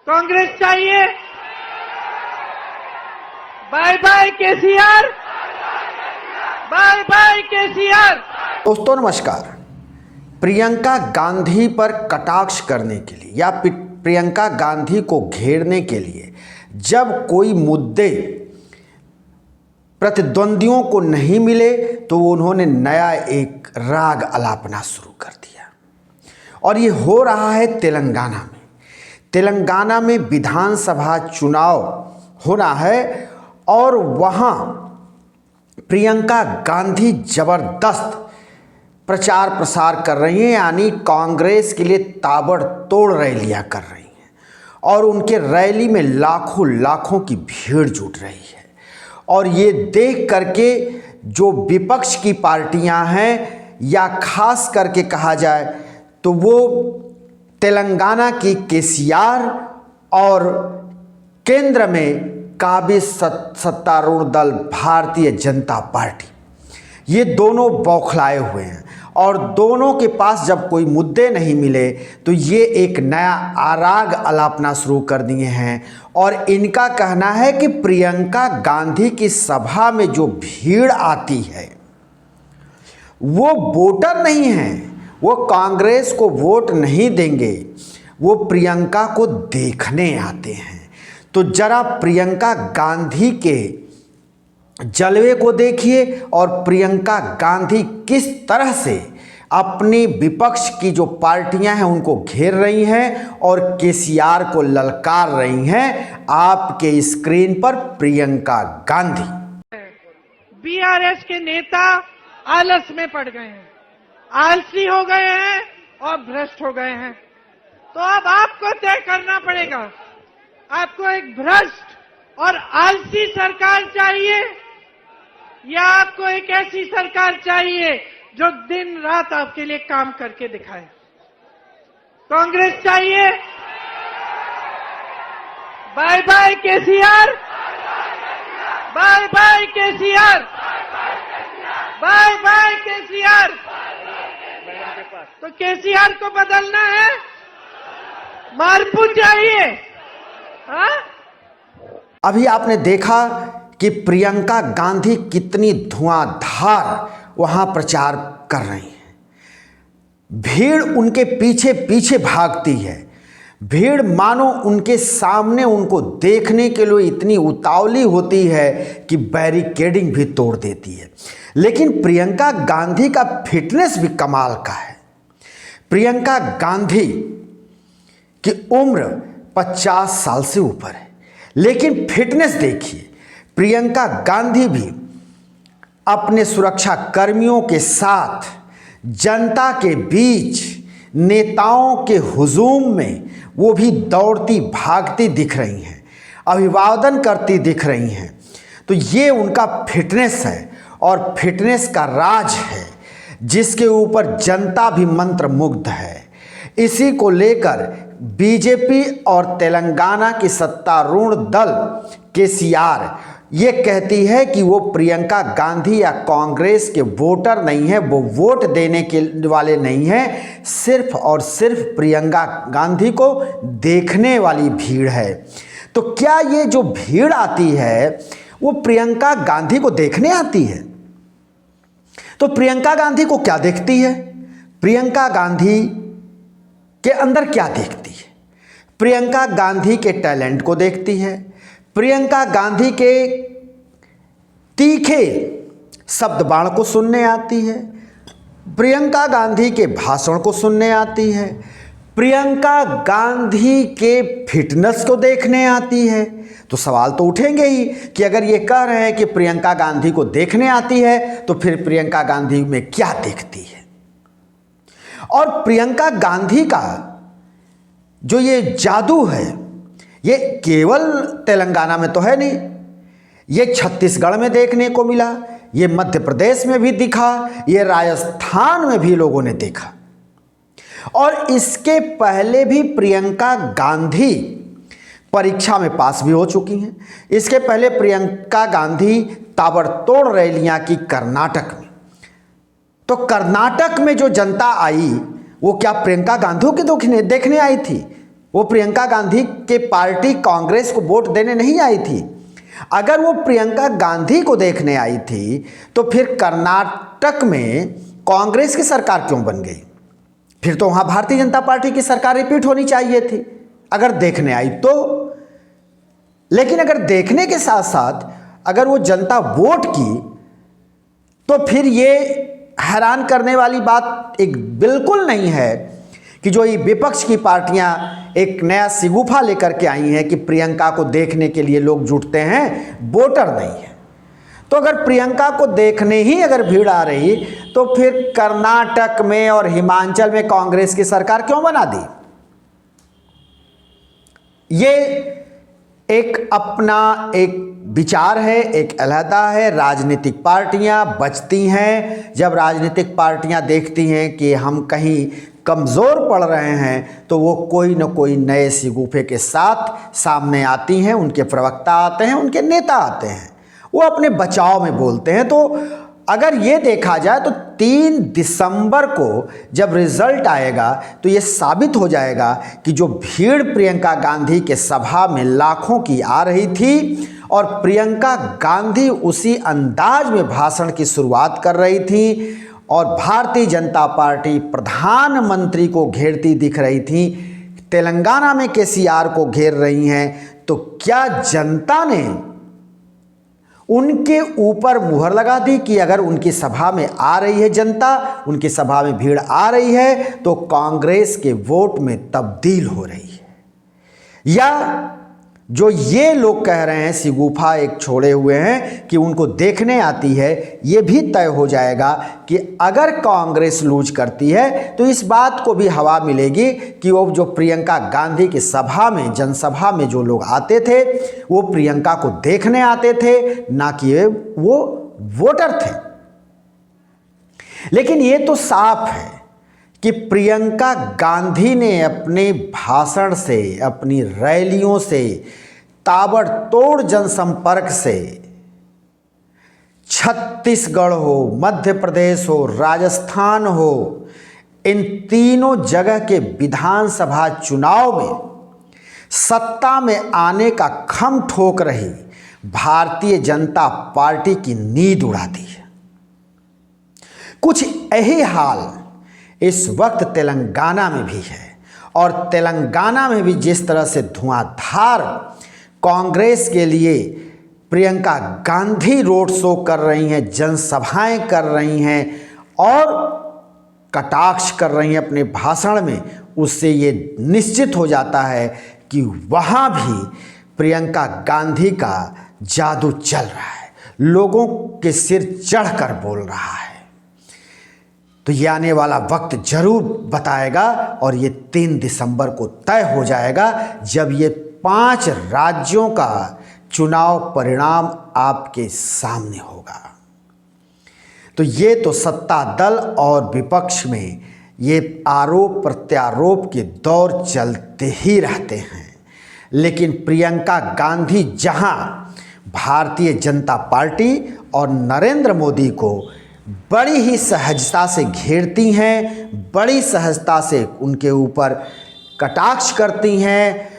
कांग्रेस चाहिए। Bye bye KCR, bye bye KCR. दोस्तों नमस्कार। प्रियंका गांधी पर कटाक्ष करने के लिए या प्रियंका गांधी को घेरने के लिए जब कोई मुद्दे प्रतिद्वंदियों को नहीं मिले तो उन्होंने नया एक राग अलापना शुरू कर दिया और ये हो रहा है तेलंगाना में। तेलंगाना में विधानसभा चुनाव होना है और वहाँ प्रियंका गांधी जबरदस्त प्रचार प्रसार कर रही हैं, यानी कांग्रेस के लिए ताबड़तोड़ रैलियां कर रही हैं और उनके रैली में लाखों लाखों की भीड़ जुट रही है। और ये देख करके जो विपक्ष की पार्टियां हैं या खास करके कहा जाए तो वो तेलंगाना की केसीआर और केंद्र में काबिज सत्तारूढ़ दल भारतीय जनता पार्टी, ये दोनों बौखलाए हुए हैं और दोनों के पास जब कोई मुद्दे नहीं मिले तो ये एक नया आराग अलापना शुरू कर दिए हैं। और इनका कहना है कि प्रियंका गांधी की सभा में जो भीड़ आती है वो वोटर नहीं हैं, वो कांग्रेस को वोट नहीं देंगे, वो प्रियंका को देखने आते हैं। तो जरा प्रियंका गांधी के जलवे को देखिए और प्रियंका गांधी किस तरह से अपनी विपक्ष की जो पार्टियां हैं उनको घेर रही हैं और केसीआर को ललकार रही हैं। आपके स्क्रीन पर प्रियंका गांधी। बीआरएस के नेता आलस में पड़ गए हैं, आलसी हो गए हैं और भ्रष्ट हो गए हैं। तो अब आपको तय करना पड़ेगा, आपको एक भ्रष्ट और आलसी सरकार चाहिए या आपको एक ऐसी सरकार चाहिए जो दिन रात आपके लिए काम करके दिखाए। कांग्रेस चाहिए। Bye bye KCR, bye bye KCR, bye bye KCR. तो केसीआर को बदलना है, मारपू चाहिए। हाँ? अभी आपने देखा कि प्रियंका गांधी कितनी धुआंधार वहां प्रचार कर रही हैं। भीड़ उनके पीछे पीछे भागती है, भीड़ मानो उनके सामने उनको देखने के लिए इतनी उतावली होती है कि बैरिकेडिंग भी तोड़ देती है। लेकिन प्रियंका गांधी का फिटनेस भी कमाल का है। प्रियंका गांधी की उम्र 50 साल से ऊपर है, लेकिन फिटनेस देखिए। प्रियंका गांधी भी अपने सुरक्षा कर्मियों के साथ जनता के बीच नेताओं के हुजूम में वो भी दौड़ती भागती दिख रही हैं, अभिवादन करती दिख रही हैं। तो ये उनका फिटनेस है और फिटनेस का राज है जिसके ऊपर जनता भी मंत्रमुग्ध है। इसी को लेकर बीजेपी और तेलंगाना की सत्तारूढ़ दल केसीआर ये कहती है कि वो प्रियंका गांधी या कांग्रेस के वोटर नहीं है, वो वोट देने के वाले नहीं हैं, सिर्फ और सिर्फ प्रियंका गांधी को देखने वाली भीड़ है। तो क्या ये जो भीड़ आती है वो प्रियंका गांधी को देखने आती है? तो प्रियंका गांधी को क्या देखती है? प्रियंका गांधी के अंदर क्या देखती है? प्रियंका गांधी के टैलेंट को देखती है, प्रियंका गांधी के तीखे शब्द बाण को सुनने आती है, प्रियंका गांधी के भाषण को सुनने आती है, प्रियंका गांधी के फिटनेस को देखने आती है। तो सवाल तो उठेंगे ही कि अगर ये कह रहे हैं कि प्रियंका गांधी को देखने आती है तो फिर प्रियंका गांधी में क्या देखती है? और प्रियंका गांधी का जो ये जादू है ये केवल तेलंगाना में तो है नहीं, ये छत्तीसगढ़ में देखने को मिला, ये मध्य प्रदेश में भी दिखा, ये राजस्थान में भी लोगों ने देखा। और इसके पहले भी प्रियंका गांधी परीक्षा में पास भी हो चुकी हैं। इसके पहले प्रियंका गांधी ताबड़तोड़ रैलियां की कर्नाटक में। तो कर्नाटक में जो जनता आई वो क्या प्रियंका गांधी के देखने आई थी? वो प्रियंका गांधी के पार्टी कांग्रेस को वोट देने नहीं आई थी। अगर वो प्रियंका गांधी को देखने आई थी तो फिर कर्नाटक में कांग्रेस की सरकार क्यों बन गई? फिर तो वहां भारतीय जनता पार्टी की सरकार रिपीट होनी चाहिए थी अगर देखने आई तो। लेकिन अगर देखने के साथ साथ अगर वो जनता वोट की तो फिर ये हैरान करने वाली बात एक बिल्कुल नहीं है कि जो ये विपक्ष की पार्टियां एक नया सिगुफा लेकर के आई हैं कि प्रियंका को देखने के लिए लोग जुटते हैं, वोटर नहीं है। तो अगर प्रियंका को देखने ही अगर भीड़ आ रही तो फिर कर्नाटक में और हिमाचल में कांग्रेस की सरकार क्यों बना दी? ये एक अपना एक विचार है, एक अलहदा है। राजनीतिक पार्टियां बचती हैं जब राजनीतिक पार्टियां देखती हैं कि हम कहीं कमज़ोर पड़ रहे हैं तो वो कोई न कोई नए सिगुफे के साथ सामने आती हैं। उनके प्रवक्ता आते हैं, उनके नेता आते हैं, वो अपने बचाव में बोलते हैं। तो अगर ये देखा जाए तो 3 दिसंबर को जब रिजल्ट आएगा तो ये साबित हो जाएगा कि जो भीड़ प्रियंका गांधी के सभा में लाखों की आ रही थी और प्रियंका गांधी उसी अंदाज में भाषण की शुरुआत कर रही थी और भारतीय जनता पार्टी प्रधानमंत्री को घेरती दिख रही थी, तेलंगाना में केसीआर को घेर रही हैं, तो क्या जनता ने उनके ऊपर मुहर लगा दी कि अगर उनकी सभा में आ रही है जनता, उनकी सभा में भीड़ आ रही है तो कांग्रेस के वोट में तब्दील हो रही है? या जो ये लोग कह रहे हैं सिगुफा एक छोड़े हुए हैं कि उनको देखने आती है, ये भी तय हो जाएगा कि अगर कांग्रेस लूज करती है तो इस बात को भी हवा मिलेगी कि वो जो प्रियंका गांधी की सभा में, जनसभा में जो लोग आते थे वो प्रियंका को देखने आते थे, ना कि वो वोटर थे। लेकिन ये तो साफ है कि प्रियंका गांधी ने अपने भाषण से, अपनी रैलियों से, ताबड़तोड़ जनसंपर्क से छत्तीसगढ़ हो, मध्य प्रदेश हो, राजस्थान हो, इन तीनों जगह के विधानसभा चुनाव में सत्ता में आने का खम ठोक रही भारतीय जनता पार्टी की नींद उड़ा दी है। कुछ यही हाल इस वक्त तेलंगाना में भी है और तेलंगाना में भी जिस तरह से धुआंधार कांग्रेस के लिए प्रियंका गांधी रोड शो कर रही हैं, जनसभाएं कर रही हैं और कटाक्ष कर रही हैं अपने भाषण में, उससे ये निश्चित हो जाता है कि वहाँ भी प्रियंका गांधी का जादू चल रहा है, लोगों के सिर चढ़कर बोल रहा है। तो ये आने वाला वक्त जरूर बताएगा और ये 3 दिसंबर को तय हो जाएगा जब ये 5 राज्यों का चुनाव परिणाम आपके सामने होगा। तो ये तो सत्ता दल और विपक्ष में ये आरोप प्रत्यारोप के दौर चलते ही रहते हैं। लेकिन प्रियंका गांधी जहां भारतीय जनता पार्टी और नरेंद्र मोदी को बड़ी ही सहजता से घेरती हैं, बड़ी सहजता से उनके ऊपर कटाक्ष करती हैं,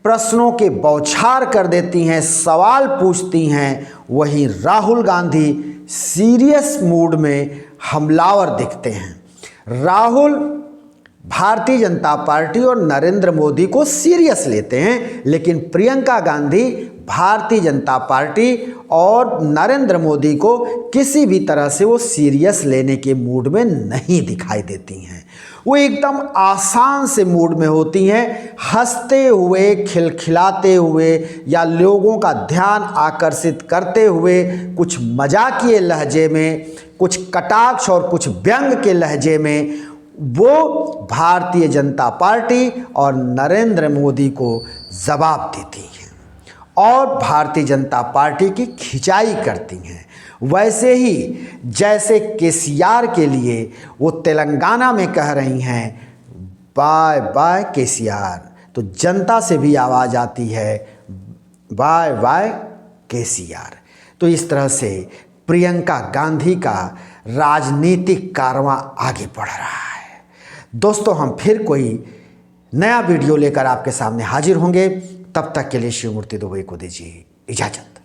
प्रश्नों के बौछार कर देती हैं, सवाल पूछती हैं, वहीं राहुल गांधी सीरियस मूड में हमलावर दिखते हैं। राहुल भारतीय जनता पार्टी और नरेंद्र मोदी को सीरियस लेते हैं, लेकिन प्रियंका गांधी भारतीय जनता पार्टी और नरेंद्र मोदी को किसी भी तरह से वो सीरियस लेने के मूड में नहीं दिखाई देती हैं। वो एकदम आसान से मूड में होती हैं, हंसते हुए, खिलखिलाते हुए या लोगों का ध्यान आकर्षित करते हुए, कुछ मजाकिये लहजे में, कुछ कटाक्ष और कुछ व्यंग के लहजे में वो भारतीय जनता पार्टी और नरेंद्र मोदी को जवाब देती हैं और भारतीय जनता पार्टी की खिंचाई करती हैं। वैसे ही जैसे केसीआर के लिए वो तेलंगाना में कह रही हैं बाय बाय केसीआर, तो जनता से भी आवाज़ आती है बाय बाय केसीआर। तो इस तरह से प्रियंका गांधी का राजनीतिक कारवां आगे बढ़ रहा है। दोस्तों, हम फिर कोई नया वीडियो लेकर आपके सामने हाजिर होंगे। तब तक के लिए शिव मूर्ति दुबे को दीजिए इजाजत।